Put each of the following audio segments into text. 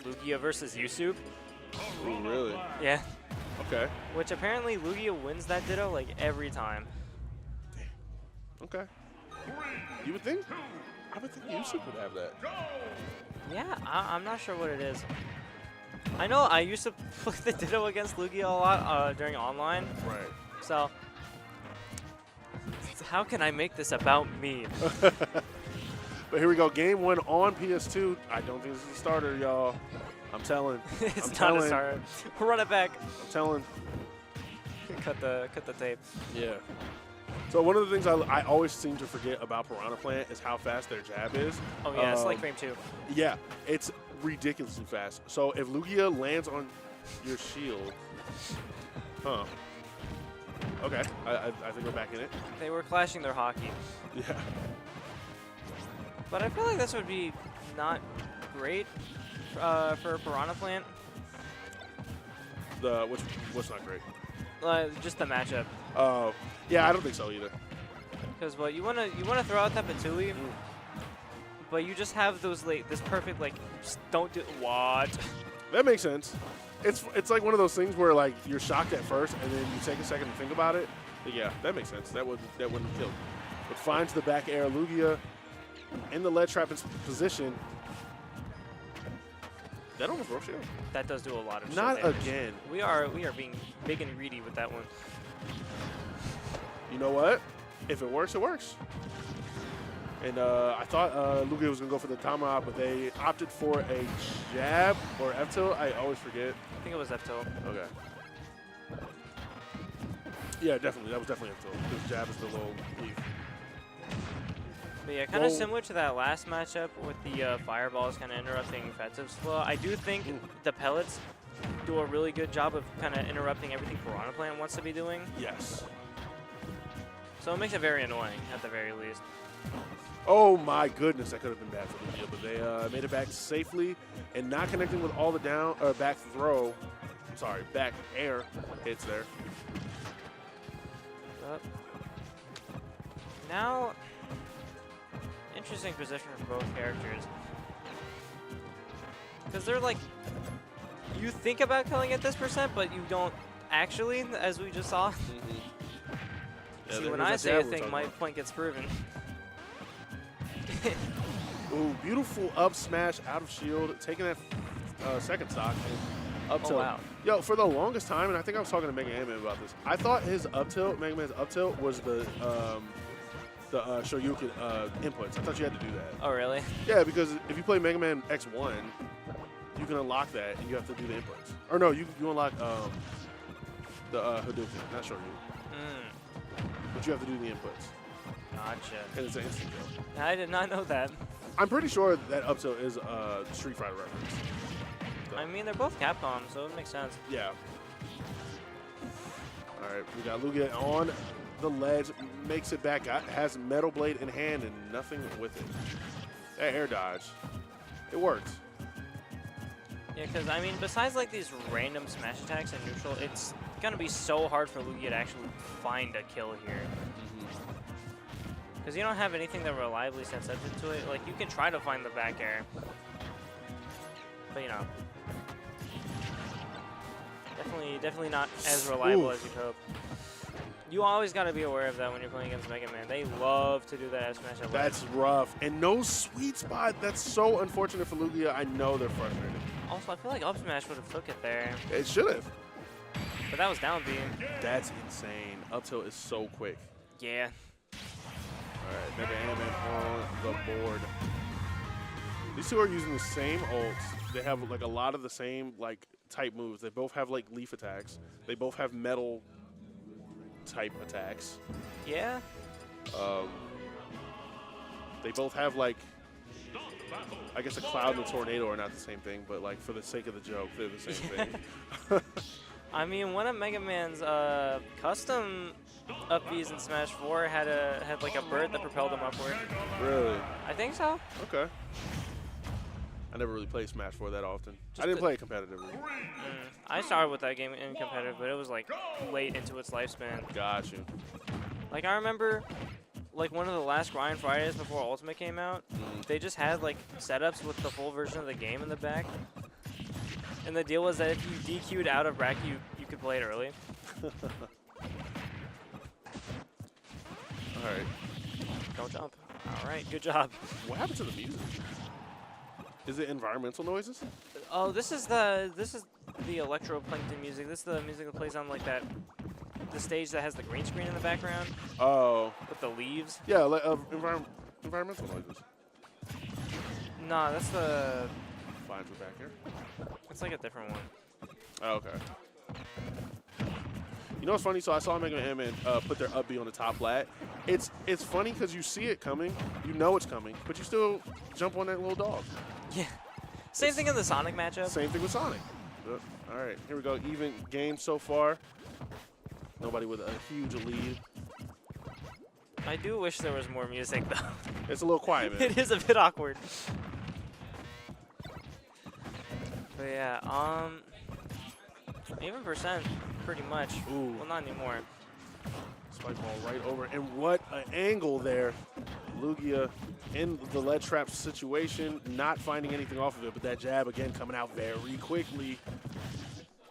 was Lugia versus Yusuf. Ooh, really? Yeah. Okay. Which apparently Lugia wins that Ditto like every time. Okay. You would think? I would think Yusuf would have that. Yeah, I'm not sure what it is. I know I used to play the Ditto against Lugia a lot during online. Right. So how can I make this about me? But here we go. Game 1 on PS2. I don't think this is a starter, y'all. I'm telling. It's not a starter. Run it back. I'm telling. Cut the tape. Yeah. So one of the things I always seem to forget about Piranha Plant is how fast their jab is. Oh yeah, it's like frame 2. Yeah, it's ridiculously fast. So if Lugia lands on your shield, huh? Okay, I think we're back in it. They were clashing their hockey. Yeah. But I feel like this would be not great for Piranha Plant. What's not great? Just the matchup. Oh, yeah, I don't think so either. Because what you wanna throw out that Patui, but you just have those this perfect just don't do what. That makes sense. It's like one of those things where like you're shocked at first and then you take a second to think about it. But yeah, that makes sense. That wouldn't have killed. But finds the back air. Lugia in the ledge trap position. That almost broke shield. That does do a lot of Not shield damage. again. We are being big and greedy with that one. You know what? If it works, it works. And I thought Lugia was going to go for the Tomahawk, but they opted for a jab or F-tilt. I always forget. I think it was F-tilt. Okay. Yeah, definitely. That was definitely F-tilt. Because jab is the little leaf. But yeah, kind of similar to that last matchup with the fireballs kind of interrupting Fetiv's flow. I do think the pellets do a really good job of kind of interrupting everything Piranha Plant wants to be doing. Yes. So it makes it very annoying at the very least. Oh my goodness, that could have been bad for Lugia, but they made it back safely and not connecting with all the back throw. I'm sorry, back air hits there. Now, interesting position for both characters. Because they're like, you think about killing at this percent, but you don't actually, as we just saw. Yeah, see, when I say a thing, my point gets proven. Ooh, beautiful up smash out of shield, taking that second stock and up tilt. Oh, wow. Yo, for the longest time, and I think I was talking to MegaAntMan about this, I thought his up tilt, MegaMan's up tilt, was the Shoryuken inputs. I thought you had to do that. Oh, really? Yeah, because if you play Mega Man X1, you can unlock that and you have to do the inputs. Or no, you unlock the Hadouken, not Shoryuken. But you have to do the inputs. Gotcha. And it's an instant kill. I did not know that. I'm pretty sure that up tilt is a Street Fighter reference. So. I mean, they're both Capcom, so it makes sense. Yeah. All right, we got Lugia on the ledge, makes it back, has Metal Blade in hand and nothing with it. That air dodge, it works. Yeah, because, I mean, besides, like, these random smash attacks in neutral, it's going to be so hard for Lugia to actually find a kill here. Because you don't have anything that reliably sets up into it. Like, you can try to find the back air. But, you know. Definitely not as reliable as you'd hope. You always got to be aware of that when you're playing against Mega Man. They love to do that F smash at That's rough. And no sweet spot. That's so unfortunate for Lugia. I know they're frustrated. Also, I feel like up smash would have took it there. It should have. But that was down B. That's insane. Up tilt is so quick. Yeah. All right, MegaAntMan on the board. These two are using the same ults. They have like a lot of the same like type moves. They both have like leaf attacks. They both have metal type attacks. Yeah. They both have like, I guess a cloud and a tornado are not the same thing, but like for the sake of the joke, they're the same thing. I mean, one of Mega Man's custom up Bs in Smash 4 had like a bird that propelled him upward. Really? I think so. Okay. I never really played Smash 4 that often. I didn't play it competitively. I started with that game in competitive, but it was like late into its lifespan. Got you. Like I remember, like one of the last Grind Fridays before Ultimate came out, they just had like setups with the full version of the game in the back. And the deal was that if you DQ'd out of bracket, you could play it early. All right. Don't jump. All right, good job. What happened to the music? Is it environmental noises? Oh, this is the electroplankton music. This is the music that plays on like the stage that has the green screen in the background. Oh. With the leaves. Yeah, like, environmental noises. Nah, that's the. Finds it back here. It's like a different one. Oh, okay. You know what's funny? So I saw MegaAntMan put their up B on the top flat. It's funny because you see it coming, you know it's coming, but you still jump on that little dog. Yeah. Same thing in the Sonic matchup. Same thing with Sonic. All right, here we go. Even game so far. Nobody with a huge lead. I do wish there was more music though. It's a little quiet, man. It is a bit awkward. But yeah, even percent, pretty much. Ooh. Well, not anymore. Spike ball right over, and what an angle there. Lugia in the lead trap situation, not finding anything off of it, but that jab again coming out very quickly.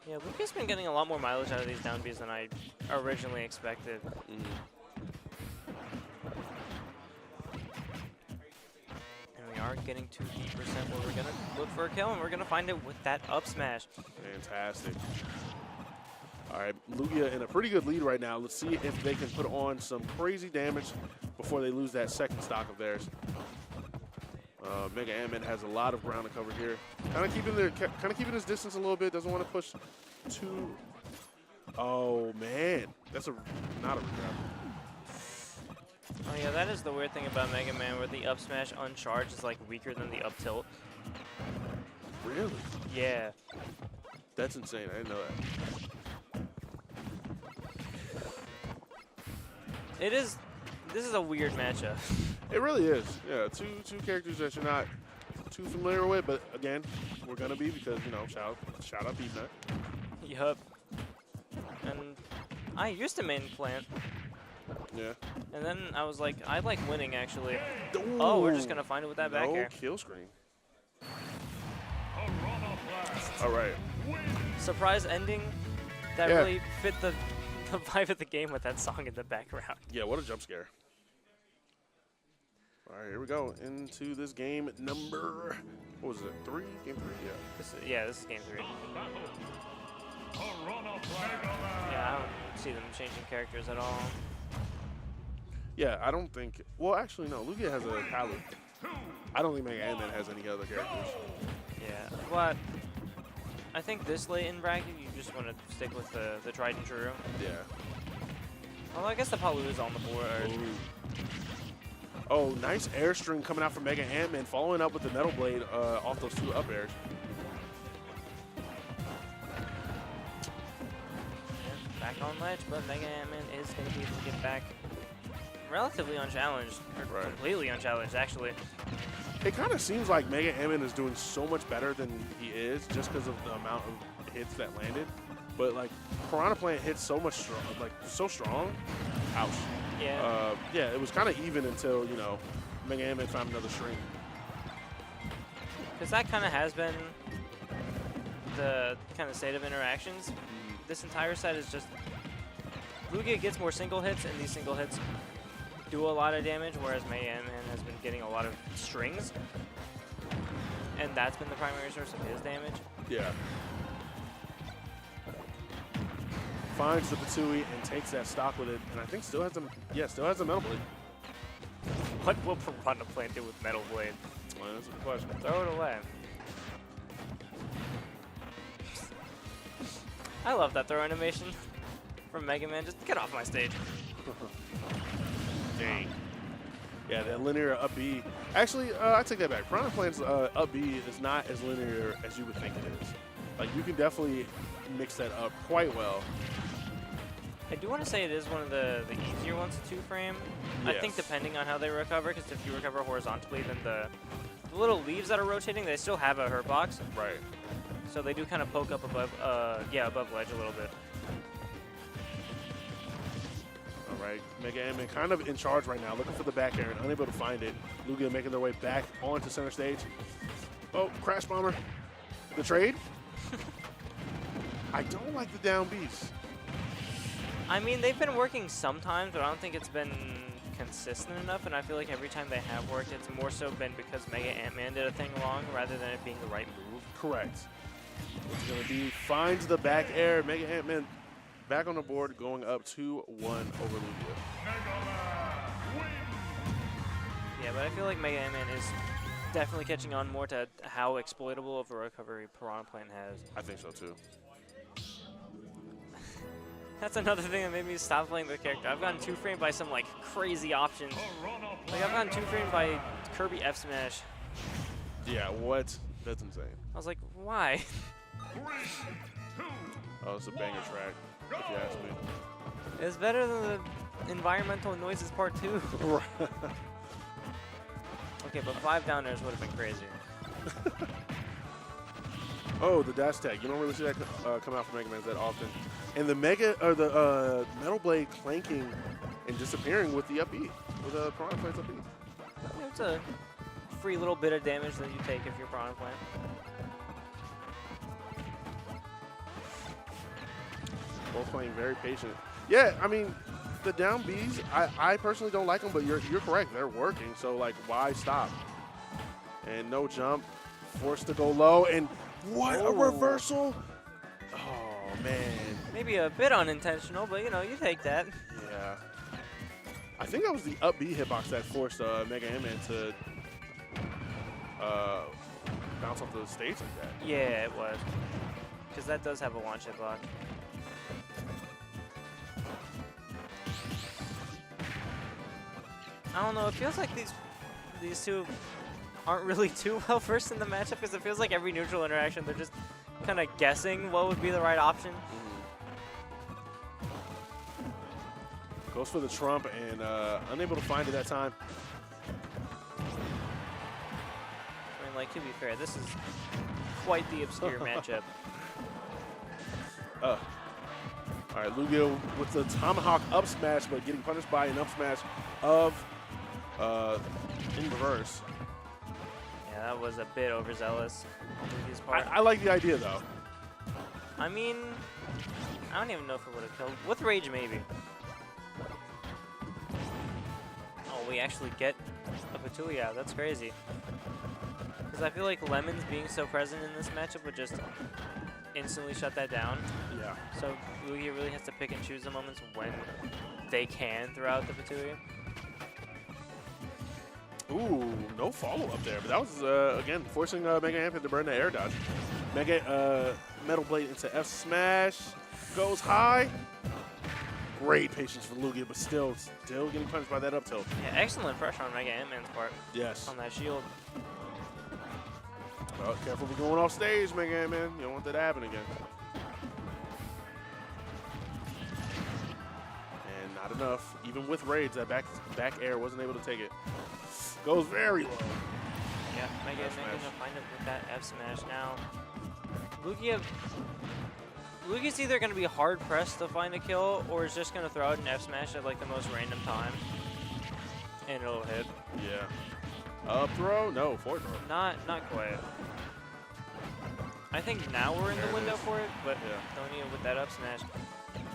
Yeah, Lugia's been getting a lot more mileage out of these down Bs than I originally expected. And we are getting to the percent where we're going to look for a kill, and we're going to find it with that up smash. Fantastic. All right, Lugia in a pretty good lead right now. Let's see if they can put on some crazy damage before they lose that second stock of theirs. MegaAntMan has a lot of ground to cover here. Kind of keeping his distance a little bit. Doesn't want to push too. Oh man, that's not a regrab. Oh yeah, that is the weird thing about MegaAntMan, where the up smash uncharged is like weaker than the up tilt. Really? Yeah. That's insane. I didn't know that. It is. This is a weird matchup. It really is. Yeah, two characters that you're not too familiar with, but again, we're gonna be because you know, shout out Beefnut. Yup. And I used to main plant. Yeah. And then I was like, I like winning actually. Ooh. Oh, we're just gonna find it with that back no air. Kill screen. All right. Surprise ending. That Yeah. really fit the vibe of the game with that song in the background. Yeah, what a jump scare. All right, here we go into this game number, what was it, 3? Game 3, yeah. This is game 3. Yeah, I don't see them changing characters at all. Yeah, I don't think, well, actually, no, Lugia has a palette. I don't think MegaAntMan has any other characters. Yeah, but I think this late in bracket, you just want to stick with the tried and true. Yeah. Well, I guess the Palu is on the board. Oh, nice air string coming out from MegaAntMan, following up with the Metal Blade off those 2 up airs. Back on ledge, but MegaAntMan is going to be able to get back relatively unchallenged, or completely unchallenged, actually. It kind of seems like MegaAntMan is doing so much better than he is just because of the amount of hits that landed. But like Piranha Plant hits so much strong, like so strong. Ouch. Yeah. Yeah, it was kind of even until, you know, MegaAntMan found another string. Because that kind of has been the kind of state of interactions. This entire set is just Lugia gets more single hits, and these single hits do a lot of damage, whereas MegaAntMan has been getting a lot of strings, and that's been the primary source of his damage. Yeah. Finds the Patui and takes that stock with it, and I think still has a Metal Blade. What will Piranha Plant do with Metal Blade? Well, that's a good question. Throw it away. I love that throw animation from MegaAntMan. Just get off my stage. Dang. Yeah, that linear up B. Actually, I take that back. Piranha Plant's up B is not as linear as you would think it is. Like, you can definitely mix that up quite well. I do want to say it is one of the easier ones to 2-frame. Yes. I think depending on how they recover, because if you recover horizontally, then the little leaves that are rotating, they still have a hurt box. Right. So they do kind of poke up above, above ledge a little bit. All right, MegaAntMan kind of in charge right now, looking for the back air and unable to find it. Lugia making their way back onto center stage. Oh, Crash Bomber. The trade? I don't like the down Bs. I mean, they've been working sometimes, but I don't think it's been consistent enough, and I feel like every time they have worked, it's more so been because MegaAntMan did a thing wrong rather than it being the right move. Correct. What's going to be? Finds the back air. MegaAntMan back on the board, going up 2-1 over Lugia. Yeah, but I feel like MegaAntMan is definitely catching on more to how exploitable of a recovery Piranha Plant has. I think so, too. That's another thing that made me stop playing the character. I've gotten 2-framed by some like crazy options. Like I've gotten 2-framed by Kirby F Smash. Yeah, what? That's insane. I was like, why? Oh, it's a banger track, if you ask me. It's better than the environmental noises part 2. Okay, but 5 down airs would have been crazier. Oh, the dash tag. You don't really see that come out from Mega Man that often. And the Metal Blade clanking and disappearing with the up B, with the Piranha Plant's up B. Yeah, it's a free little bit of damage that you take if you're Piranha Plant. Both playing very patient. Yeah, I mean, the down Bs, I personally don't like them, but you're correct. They're working, so, like, why stop? And no jump. Forced to go low, and what a reversal. Oh, man. Maybe a bit unintentional, but, you know, you take that. Yeah. I think that was the up B hitbox that forced MegaAntMan to bounce off the stage like that. Yeah, it was. Because that does have a launch hitbox. I don't know, it feels like these two aren't really too well versed in the matchup because it feels like every neutral interaction they're just kind of guessing what would be the right option. Goes for the trump and unable to find it that time. I mean, like, to be fair, this is quite the obscure matchup. All right, Lugia with the tomahawk up smash, but getting punished by an up smash of in reverse. Yeah, that was a bit overzealous on Lugia's part. I like the idea, though. I mean, I don't even know if it would have killed. With Rage, maybe. Oh, we actually get a Patooey out. That's crazy. Because I feel like Lemons being so present in this matchup would just instantly shut that down. Yeah. So Lugia really has to pick and choose the moments when they can throw out the Patooey. Ooh, no follow-up there, but that was, again, forcing MegaAntMan to burn the air dodge. Metal Blade into F smash, goes high. Great patience for Lugia, but still getting punished by that up tilt. Yeah, excellent pressure on MegaAntMan's part. Yes. On that shield. Oh, careful with going off stage, MegaAntMan. You don't want that to happen again. And not enough. Even with raids, that back air wasn't able to take it. Goes very low. Yeah, MegaAntMan gonna find it with that F smash now. Lugia's either gonna be hard pressed to find a kill, or is just gonna throw out an F smash at like the most random time, and it'll hit. Yeah. Up throw? No, forward throw. Not quite. I think now we're in the window for it, but yeah. don't need it with that up smash.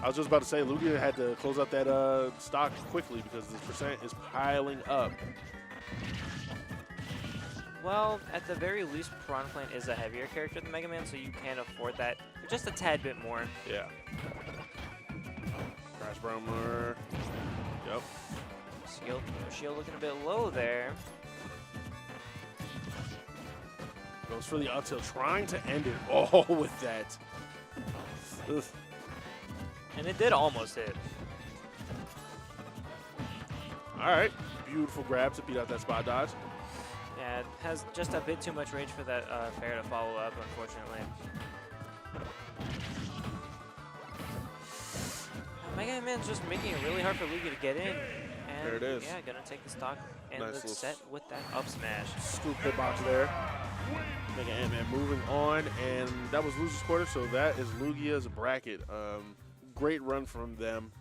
I was just about to say, Lugia had to close out that stock quickly because the percent is piling up. Well, at the very least, Piranha Plant is a heavier character than Mega Man, so you can afford that just a tad bit more. Yeah. Crash Brommer. Yep. Shield looking a bit low there. Goes for the up tilt, trying to end it all with that. Ugh. And it did almost hit. All right. Beautiful grab to beat out that spot dodge. Yeah, it has just a bit too much rage for that fair to follow up, unfortunately. MegaAntMan's just making it really hard for Lugia to get in. And there it is. Yeah, gonna take the stock and Nice the set with that up smash. Scoop hitbox there. MegaAntMan moving on, and that was Lugia's quarter, so that is Lugia's bracket. Great run from them.